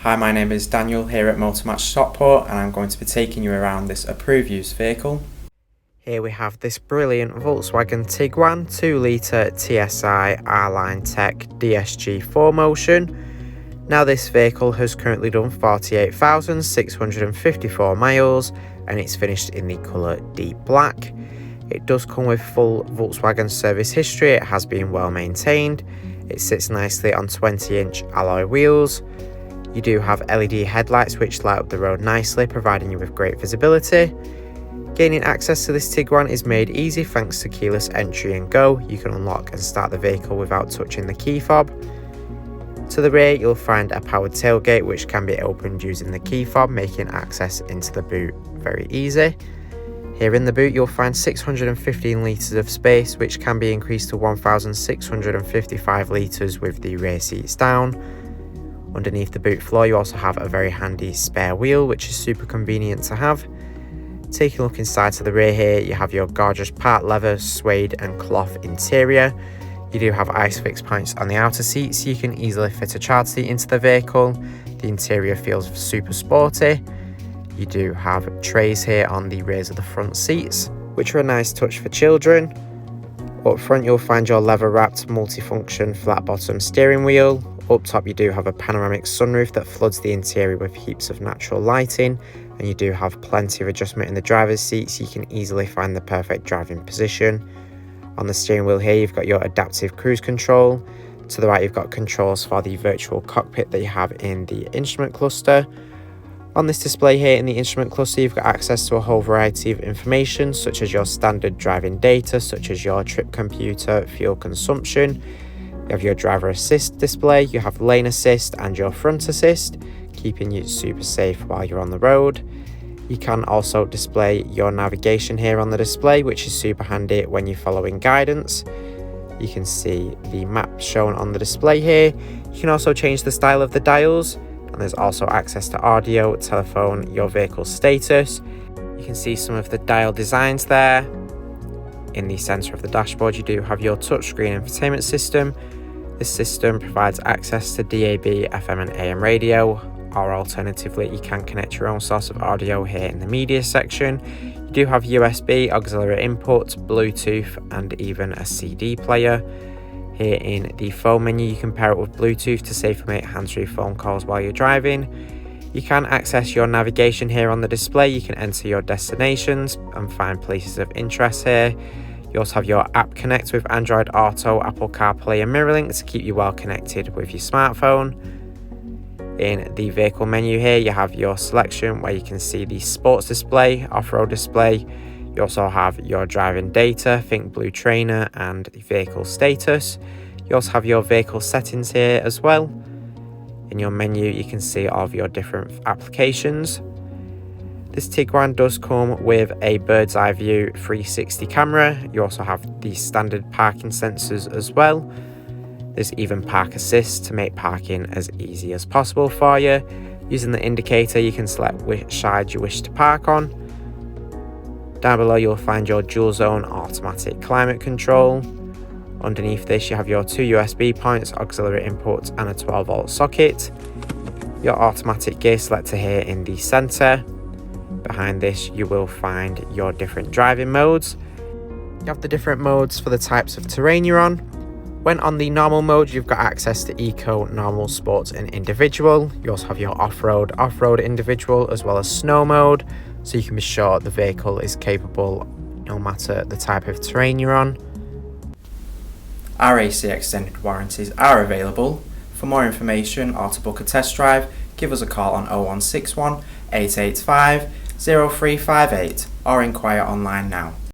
Hi, my name is Daniel here at Motor Match Stockport, and I'm going to be taking you around this approved used vehicle. Here we have this brilliant Volkswagen Tiguan 2.0 TSI R-Line Tech DSG 4Motion. Now this vehicle has currently done 48,654 miles and it's finished in the colour deep black. It does come with full Volkswagen service history, it has been well maintained, it sits nicely on 20-inch alloy wheels. You do have LED headlights which light up the road nicely, providing you with great visibility. Gaining access to this Tiguan is made easy thanks to keyless entry and go. You can unlock and start the vehicle without touching the key fob. To the rear you'll find a powered tailgate which can be opened using the key fob, making access into the boot very easy. Here in the boot you'll find 615 litres of space, which can be increased to 1,655 litres with the rear seats down. Underneath the boot floor you also have a very handy spare wheel, which is super convenient to have. Taking a look inside to the rear here, you have your gorgeous part leather, suede and cloth interior. You do have ISOFIX points on the outer seats, so you can easily fit a child seat into the vehicle. The interior feels super sporty. You do have trays here on the rears of the front seats, which are a nice touch for children. Up front you'll find your leather wrapped multifunction flat bottom steering wheel. Up top you do have a panoramic sunroof that floods the interior with heaps of natural lighting, and you do have plenty of adjustment in the driver's seat, so you can easily find the perfect driving position. On the steering wheel here you've got your adaptive cruise control. To the right you've got controls for the virtual cockpit that you have in the instrument cluster. On this display here in the instrument cluster you've got access to a whole variety of information, such as your standard driving data, such as your trip computer, fuel consumption. You have your driver assist display, you have lane assist and your front assist, keeping you super safe while you're on the road. You can also display your navigation here on the display, which is super handy when you're following guidance. You can see the map shown on the display here. You can also change the style of the dials, and there's also access to audio, telephone, your vehicle status. You can see some of the dial designs there. In the centre of the dashboard you do have your touchscreen infotainment system. This system provides access to DAB, FM and AM radio, or alternatively you can connect your own source of audio here in the media section. You do have USB, auxiliary input, Bluetooth and even a CD player. Here in the phone menu you can pair it with Bluetooth to safely make hands-free phone calls while you're driving. You can access your navigation here on the display. You can enter your destinations and find places of interest here. You also have your app connect with Android Auto, Apple CarPlay and MirrorLink to keep you well connected with your smartphone. In the vehicle menu here you have your selection where you can see the sports display, off-road display. You also have your driving data, think Blue Trainer and vehicle status. You also have your vehicle settings here as well. In your menu you can see all of your different applications. This Tiguan does come with a bird's eye view 360 camera. You also have the standard parking sensors as well. There's even park assist to make parking as easy as possible for you. Using the indicator you can select which side you wish to park on. Down below you'll find your dual zone automatic climate control. Underneath this you have your 2 USB points, auxiliary input and a 12-volt socket. Your automatic gear selector here in the centre. Behind this you will find your different driving modes. You have the different modes for the types of terrain you're on. When on the normal mode you've got access to eco, normal, sports and individual. You also have your off-road, individual as well as snow mode, so you can be sure the vehicle is capable no matter the type of terrain you're on. Our AC extended warranties are available. For more information or to book a test drive, give us a call on 0161 885 0358 or inquire online now.